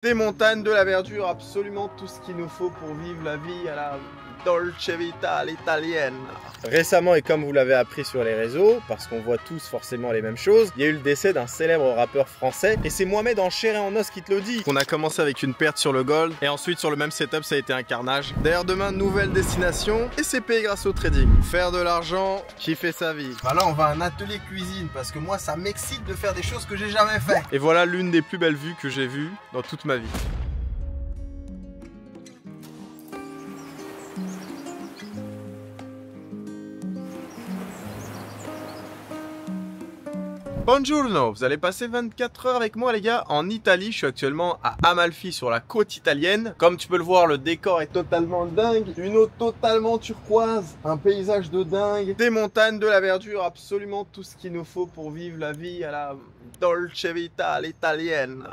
Des montagnes, de la verdure, absolument tout ce qu'il nous faut pour vivre la vie à la Dolce Vita à l'italienne. Récemment, et comme vous l'avez appris sur les réseaux, parce qu'on voit tous forcément les mêmes choses, il y a eu le décès d'un célèbre rappeur français, et c'est Mohamed en chair et en os qui te le dit. On a commencé avec une perte sur le gold, et ensuite sur le même setup ça a été un carnage. D'ailleurs demain, nouvelle destination, et c'est payé grâce au trading. Faire de l'argent, kiffer sa vie. Bah là on va à un atelier cuisine, parce que moi ça m'excite de faire des choses que j'ai jamais fait. Et voilà l'une des plus belles vues que j'ai vues dans toute ma vie. Buongiorno, vous allez passer 24 heures avec moi les gars en Italie. Je suis actuellement à Amalfi sur la côte italienne. Comme tu peux le voir, le décor est totalement dingue. Une eau totalement turquoise, un paysage de dingue, des montagnes, de la verdure, absolument tout ce qu'il nous faut pour vivre la vie à la Dolce Vita à l'italienne.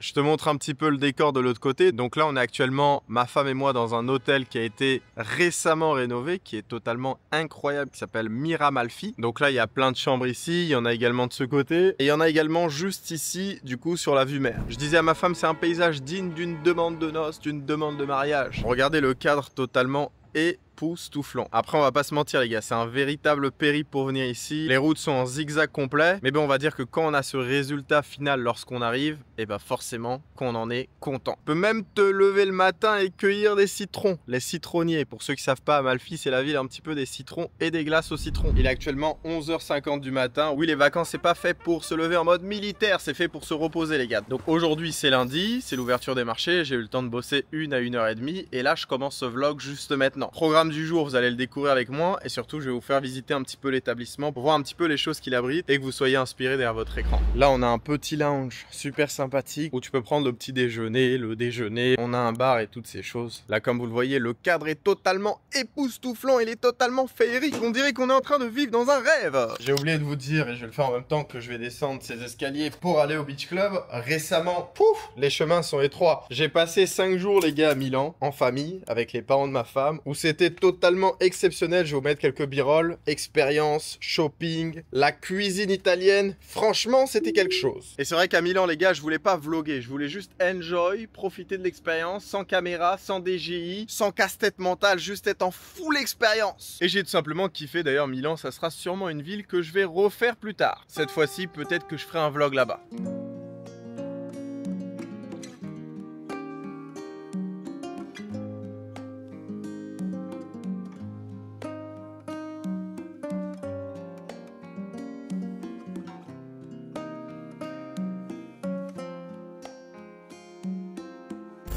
Je te montre un petit peu le décor de l'autre côté. Donc là, on est actuellement, ma femme et moi, dans un hôtel qui a été récemment rénové, qui est totalement incroyable, qui s'appelle Miramalfi. Donc là, il y a plein de chambres ici, il y en a également de ce côté. Et il y en a également juste ici, du coup, sur la vue mer. Je disais à ma femme, c'est un paysage digne d'une demande de noces, d'une demande de mariage. Regardez le cadre totalement époustouflant. Après on va pas se mentir les gars, c'est un véritable périple pour venir ici. Les routes sont en zigzag complet, mais bon on va dire que quand on a ce résultat final lorsqu'on arrive, et bah forcément qu'on en est content. On peut même te lever le matin et cueillir des citrons, les citronniers. Pour ceux qui savent pas, Amalfi c'est la ville un petit peu des citrons et des glaces au citron. Il est actuellement 11h50 du matin. Oui, les vacances c'est pas fait pour se lever en mode militaire, c'est fait pour se reposer les gars. Donc aujourd'hui c'est lundi, c'est l'ouverture des marchés, j'ai eu le temps de bosser 1 à 1h30 et là je commence ce vlog juste maintenant. Programme du jour, vous allez le découvrir avec moi et surtout je vais vous faire visiter un petit peu l'établissement pour voir un petit peu les choses qu'il abrite et que vous soyez inspiré derrière votre écran. Là on a un petit lounge super sympathique où tu peux prendre le petit déjeuner, le déjeuner, on a un bar et toutes ces choses. Là comme vous le voyez, le cadre est totalement époustouflant, il est totalement féerique, on dirait qu'on est en train de vivre dans un rêve. J'ai oublié de vous dire, et je vais le faire en même temps que je vais descendre ces escaliers pour aller au beach club, récemment, pouf, les chemins sont étroits. J'ai passé 5 jours les gars à Milan, en famille, avec les parents de ma femme, où c'était totalement exceptionnel. Je vais vous mettre quelques b-rolls, expérience, shopping, la cuisine italienne, franchement c'était quelque chose. Et c'est vrai qu'à Milan les gars, je voulais pas vlogger, je voulais juste enjoy, profiter de l'expérience, sans caméra, sans DJI, sans casse-tête mentale, juste être en full expérience. Et j'ai tout simplement kiffé. D'ailleurs Milan, ça sera sûrement une ville que je vais refaire plus tard. Cette fois-ci, peut-être que je ferai un vlog là-bas.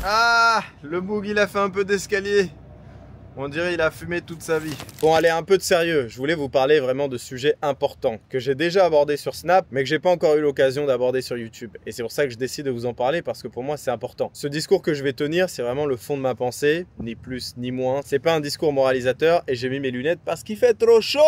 Ah, le boug il a fait un peu d'escalier. On dirait il a fumé toute sa vie. Bon allez, un peu de sérieux, je voulais vous parler vraiment de sujets importants que j'ai déjà abordés sur Snap mais que j'ai pas encore eu l'occasion d'aborder sur YouTube. Et c'est pour ça que je décide de vous en parler parce que pour moi c'est important. Ce discours que je vais tenir, c'est vraiment le fond de ma pensée, ni plus ni moins. C'est pas un discours moralisateur et j'ai mis mes lunettes parce qu'il fait trop chaud.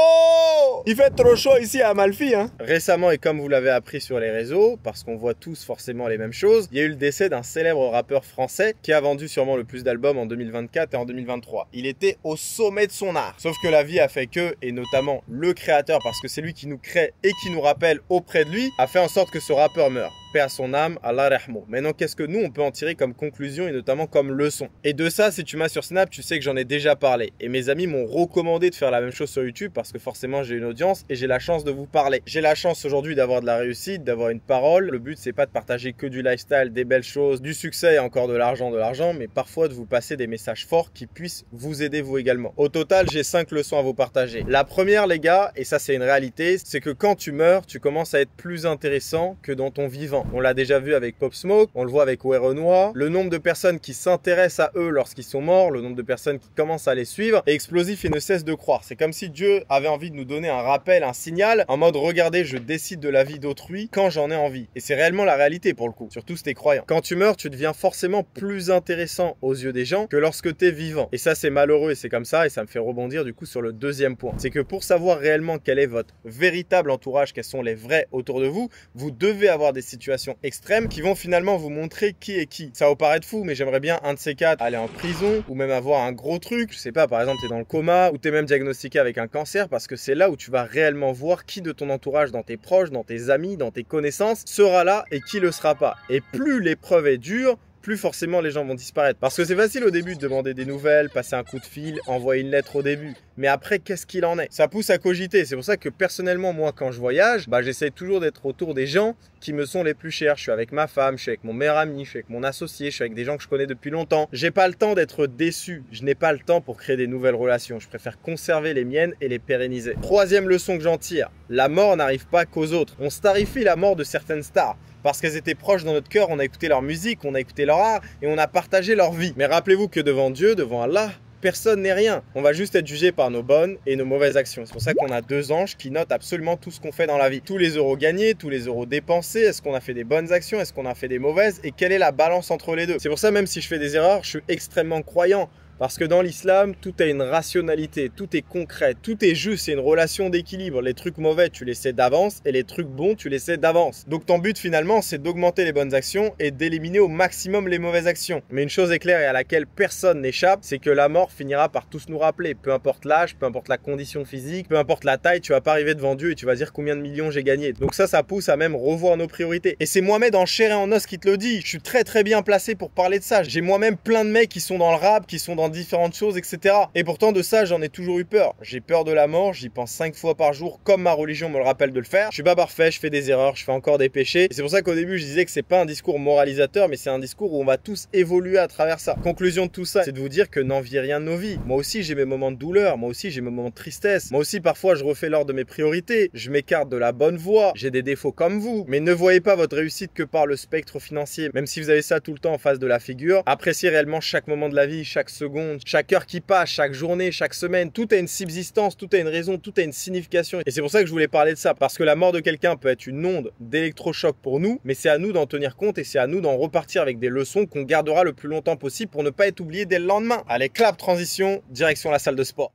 Il fait trop chaud ici à Amalfi hein. Récemment, et comme vous l'avez appris sur les réseaux, parce qu'on voit tous forcément les mêmes choses, il y a eu le décès d'un célèbre rappeur français qui a vendu sûrement le plus d'albums en 2024 et en 2023. Il était au sommet de son art. Sauf que la vie a fait que, et notamment le créateur, parce que c'est lui qui nous crée et qui nous rappelle auprès de lui, a fait en sorte que ce rappeur meure. Paix à son âme, Allah rahmo. Maintenant, qu'est-ce que nous, on peut en tirer comme conclusion et notamment comme leçon? Et de ça, si tu m'as sur Snap, tu sais que j'en ai déjà parlé. Et mes amis m'ont recommandé de faire la même chose sur YouTube parce que forcément, j'ai une audience et j'ai la chance de vous parler. J'ai la chance aujourd'hui d'avoir de la réussite, d'avoir une parole. Le but, c'est pas de partager que du lifestyle, des belles choses, du succès et encore de l'argent, mais parfois de vous passer des messages forts qui puissent vous aider vous également. Au total, j'ai 5 leçons à vous partager. La première, les gars, et ça c'est une réalité, c'est que quand tu meurs, tu commences à être plus intéressant que dans ton vivant. On l'a déjà vu avec Pop Smoke, on le voit avec Ouais Renoir. Le nombre de personnes qui s'intéressent à eux lorsqu'ils sont morts, le nombre de personnes qui commencent à les suivre est explosif et ne cesse de croître. C'est comme si Dieu avait envie de nous donner un rappel, un signal, en mode regardez, je décide de la vie d'autrui quand j'en ai envie. Et c'est réellement la réalité pour le coup, surtout si t'es croyant. Quand tu meurs, tu deviens forcément plus intéressant aux yeux des gens que lorsque t'es vivant. Et ça c'est malheureux et c'est comme ça, et ça me fait rebondir du coup sur le deuxième point. C'est que pour savoir réellement quel est votre véritable entourage, quels sont les vrais autour de vous, vous devez avoir des situations situations extrêmes qui vont finalement vous montrer qui est qui. Ça va vous paraître fou, mais j'aimerais bien un de ces quatre aller en prison ou même avoir un gros truc. Je sais pas, par exemple, t'es dans le coma ou t'es même diagnostiqué avec un cancer, parce que c'est là où tu vas réellement voir qui de ton entourage, dans tes proches, dans tes amis, dans tes connaissances, sera là et qui le sera pas. Et plus l'épreuve est dure, plus forcément les gens vont disparaître. Parce que c'est facile au début de demander des nouvelles, passer un coup de fil, envoyer une lettre au début. Mais après, qu'est-ce qu'il en est? Ça pousse à cogiter. C'est pour ça que personnellement, moi, quand je voyage, j'essaie toujours d'être autour des gens qui me sont les plus chers. Je suis avec ma femme, je suis avec mon meilleur ami, je suis avec mon associé, je suis avec des gens que je connais depuis longtemps. J'ai pas le temps d'être déçu. Je n'ai pas le temps pour créer des nouvelles relations. Je préfère conserver les miennes et les pérenniser. Troisième leçon que j'en tire, la mort n'arrive pas qu'aux autres. On starifie la mort de certaines stars. Parce qu'elles étaient proches dans notre cœur, on a écouté leur musique, on a écouté leur art et on a partagé leur vie. Mais rappelez-vous que devant Dieu, devant Allah, personne n'est rien. On va juste être jugé par nos bonnes et nos mauvaises actions. C'est pour ça qu'on a deux anges qui notent absolument tout ce qu'on fait dans la vie. Tous les euros gagnés, tous les euros dépensés, est-ce qu'on a fait des bonnes actions, est-ce qu'on a fait des mauvaises et quelle est la balance entre les deux. C'est pour ça, même si je fais des erreurs, je suis extrêmement croyant. Parce que dans l'islam, tout a une rationalité, tout est concret, tout est juste, c'est une relation d'équilibre. Les trucs mauvais, tu les sais d'avance et les trucs bons, tu les sais d'avance. Donc ton but finalement, c'est d'augmenter les bonnes actions et d'éliminer au maximum les mauvaises actions. Mais une chose est claire et à laquelle personne n'échappe, c'est que la mort finira par tous nous rappeler. Peu importe l'âge, peu importe la condition physique, peu importe la taille, tu vas pas arriver devant Dieu et tu vas dire combien de millions j'ai gagné. Donc ça pousse à même revoir nos priorités. Et c'est Mohamed en chair et en os qui te le dit. Je suis très bien placé pour parler de ça. J'ai moi-même plein de mecs qui sont dans le rap, qui sont dans différentes choses, etc. Et pourtant de ça, j'en ai toujours eu peur. J'ai peur de la mort, j'y pense 5 fois par jour, comme ma religion me le rappelle de le faire. Je suis pas parfait, je fais des erreurs, je fais encore des péchés. Et c'est pour ça qu'au début, je disais que c'est pas un discours moralisateur, mais c'est un discours où on va tous évoluer à travers ça. Conclusion de tout ça, c'est de vous dire que n'enviez rien de nos vies. Moi aussi, j'ai mes moments de douleur, moi aussi, j'ai mes moments de tristesse. Moi aussi, parfois, je refais l'ordre de mes priorités. Je m'écarte de la bonne voie. J'ai des défauts comme vous. Mais ne voyez pas votre réussite que par le spectre financier. Même si vous avez ça tout le temps en face de la figure, appréciez réellement chaque moment de la vie, chaque seconde, chaque heure qui passe, chaque journée, chaque semaine. Tout a une subsistance, tout a une raison, tout a une signification. Et c'est pour ça que je voulais parler de ça. Parce que la mort de quelqu'un peut être une onde d'électrochoc pour nous, mais c'est à nous d'en tenir compte et c'est à nous d'en repartir avec des leçons qu'on gardera le plus longtemps possible pour ne pas être oublié dès le lendemain. Allez, clap, transition, direction la salle de sport.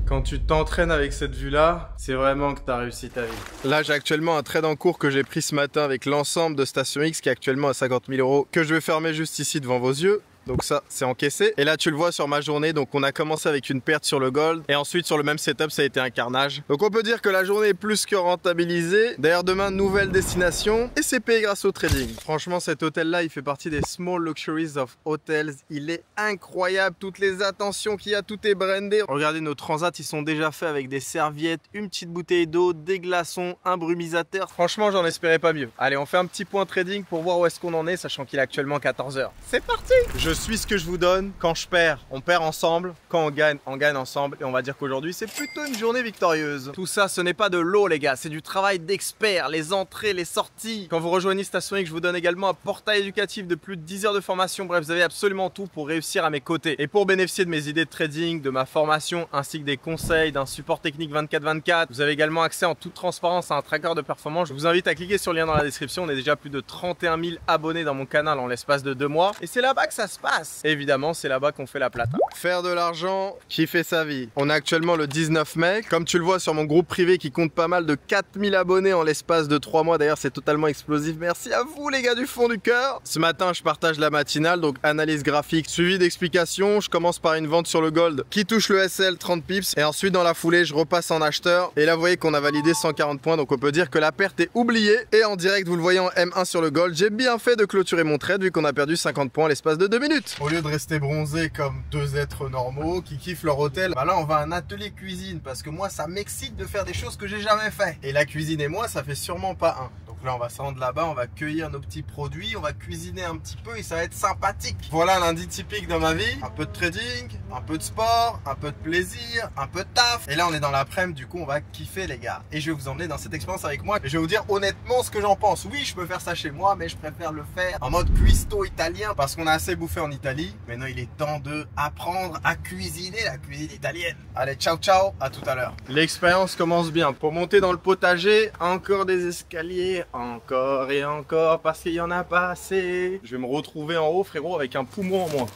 Quand tu t'entraînes avec cette vue-là, c'est vraiment que tu as réussi ta vie. Là, j'ai actuellement un trade en cours que j'ai pris ce matin avec l'ensemble de Station X qui est actuellement à 50 000 €, que je vais fermer juste ici devant vos yeux. Donc ça, c'est encaissé. Et là, tu le vois sur ma journée. Donc on a commencé avec une perte sur le gold. Et ensuite, sur le même setup, ça a été un carnage. Donc on peut dire que la journée est plus que rentabilisée. D'ailleurs, demain, nouvelle destination. Et c'est payé grâce au trading. Franchement, cet hôtel-là, il fait partie des Small Luxuries of Hotels. Il est incroyable. Toutes les attentions qu'il y a, tout est brandé. Regardez, nos transats, ils sont déjà faits avec des serviettes, une petite bouteille d'eau, des glaçons, un brumisateur. Franchement, j'en espérais pas mieux. Allez, on fait un petit point trading pour voir où est-ce qu'on en est, sachant qu'il est actuellement 14 h. C'est parti! Je suis ce que je vous donne. Quand je perds, on perd ensemble. Quand on gagne ensemble. Et on va dire qu'aujourd'hui, c'est plutôt une journée victorieuse. Tout ça, ce n'est pas de l'eau, les gars. C'est du travail d'experts. Les entrées, les sorties. Quand vous rejoignez Station X, je vous donne également un portail éducatif de plus de 10 heures de formation. Bref, vous avez absolument tout pour réussir à mes côtés. Et pour bénéficier de mes idées de trading, de ma formation, ainsi que des conseils, d'un support technique 24/24, vous avez également accès en toute transparence à un tracker de performance. Je vous invite à cliquer sur le lien dans la description. On est déjà plus de 31 000 abonnés dans mon canal en l'espace de 2 mois. Et c'est là-bas que ça se passe. Évidemment, c'est là-bas qu'on fait la plata. Faire de l'argent, kiffer sa vie. On est actuellement le 19 mai. Comme tu le vois sur mon groupe privé qui compte pas mal de 4000 abonnés en l'espace de 3 mois. D'ailleurs, c'est totalement explosif. Merci à vous, les gars, du fond du cœur. Ce matin, je partage la matinale, donc analyse graphique suivi d'explications. Je commence par une vente sur le gold qui touche le SL 30 pips. Et ensuite, dans la foulée, je repasse en acheteur. Et là, vous voyez qu'on a validé 140 points. Donc, on peut dire que la perte est oubliée. Et en direct, vous le voyez en M1 sur le gold, j'ai bien fait de clôturer mon trade vu qu'on a perdu 50 points en l'espace de 2 minutes. Au lieu de rester bronzé comme deux êtres normaux qui kiffent leur hôtel, bah là on va à un atelier cuisine parce que moi ça m'excite de faire des choses que j'ai jamais fait. Et la cuisine et moi ça fait sûrement pas un. Donc là on va se rendre là-bas, on va cueillir nos petits produits, on va cuisiner un petit peu et ça va être sympathique. Voilà un lundi typique dans ma vie. Un peu de trading, un peu de sport, un peu de plaisir, un peu de taf. Et là on est dans l'après-midi, du coup on va kiffer les gars. Et je vais vous emmener dans cette expérience avec moi et je vais vous dire honnêtement ce que j'en pense. Oui, je peux faire ça chez moi, mais je préfère le faire en mode cuistot italien parce qu'on a assez bouffé en Italie. Maintenant il est temps de apprendre à cuisiner la cuisine italienne. Allez, ciao ciao, à tout à l'heure. L'expérience commence bien. Pour monter dans le potager, encore des escaliers, Encore et encore parce qu'il y en a pas assez. Je vais me retrouver en haut, frérot, avec un poumon en moins.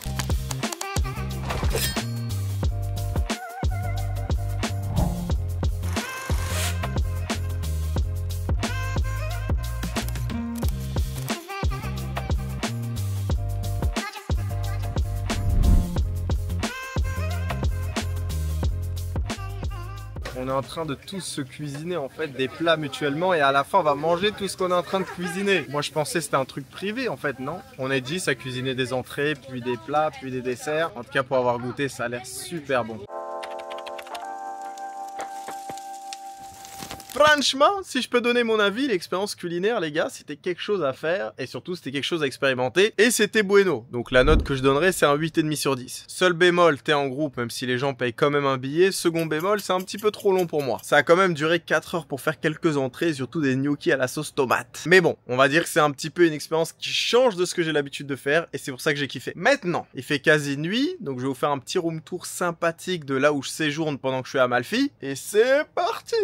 On est en train de tous se cuisiner en fait des plats mutuellement et à la fin on va manger tout ce qu'on est en train de cuisiner. Moi je pensais que c'était un truc privé en fait, non? On est 10 à cuisiner des entrées, puis des plats, puis des desserts. En tout cas pour avoir goûté ça a l'air super bon. Franchement, si je peux donner mon avis, l'expérience culinaire, les gars, c'était quelque chose à faire et surtout c'était quelque chose à expérimenter et c'était bueno. Donc la note que je donnerais, c'est un 8,5 sur 10. Seul bémol, t'es en groupe, même si les gens payent quand même un billet. Second bémol, c'est un petit peu trop long pour moi. Ça a quand même duré 4 heures pour faire quelques entrées, surtout des gnocchis à la sauce tomate. Mais bon, on va dire que c'est un petit peu une expérience qui change de ce que j'ai l'habitude de faire et c'est pour ça que j'ai kiffé. Maintenant, il fait quasi nuit, donc je vais vous faire un petit room tour sympathique de là où je séjourne pendant que je suis à Amalfi. Et c'est parti!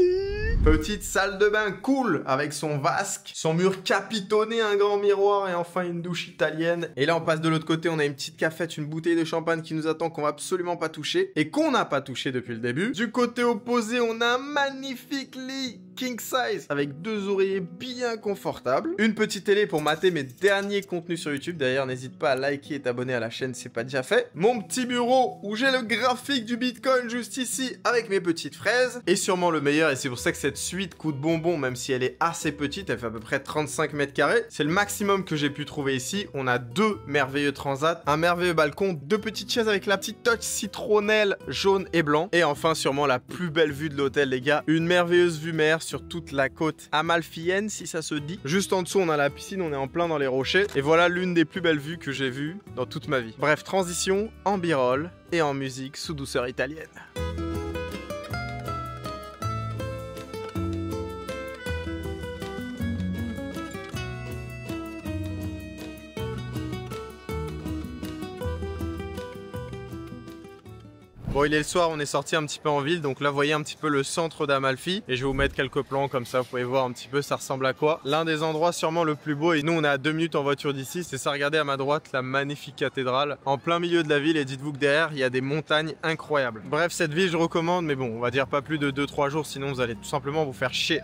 Petite salle de bain cool avec son vasque, son mur capitonné, un grand miroir et enfin une douche italienne. Et là on passe de l'autre côté, on a une petite cafette, une bouteille de champagne qui nous attend qu'on va absolument pas toucher et qu'on n'a pas touché depuis le début. Du côté opposé, on a un magnifique lit king size avec 2 oreillers bien confortables, une petite télé pour mater mes derniers contenus sur YouTube. D'ailleurs n'hésite pas à liker et t'abonner à la chaîne si c'est pas déjà fait. Mon petit bureau où j'ai le graphique du Bitcoin juste ici avec mes petites fraises et sûrement le meilleur, et c'est pour ça que cette suite coup de bonbon, même si elle est assez petite, elle fait à peu près 35 mètres carrés, c'est le maximum que j'ai pu trouver ici. On a 2 merveilleux transats, un merveilleux balcon, 2 petites chaises avec la petite touch citronnelle jaune et blanc, et enfin sûrement la plus belle vue de l'hôtel, les gars, une merveilleuse vue mer sur toute la côte amalfienne, si ça se dit. Juste en dessous on a la piscine, on est en plein dans les rochers, et voilà l'une des plus belles vues que j'ai vues dans toute ma vie. Bref, transition en birole et en musique sous douceur italienne. Bon, il est le soir, on est sorti un petit peu en ville, donc là vous voyez un petit peu le centre d'Amalfi et je vais vous mettre quelques plans comme ça, vous pouvez voir un petit peu ça ressemble à quoi. L'un des endroits sûrement le plus beau, et nous on est à 2 minutes en voiture d'ici, c'est ça, regardez à ma droite la magnifique cathédrale en plein milieu de la ville, et dites-vous que derrière il y a des montagnes incroyables. Bref, cette ville je recommande, mais bon, on va dire pas plus de 2-3 jours, sinon vous allez tout simplement vous faire chier.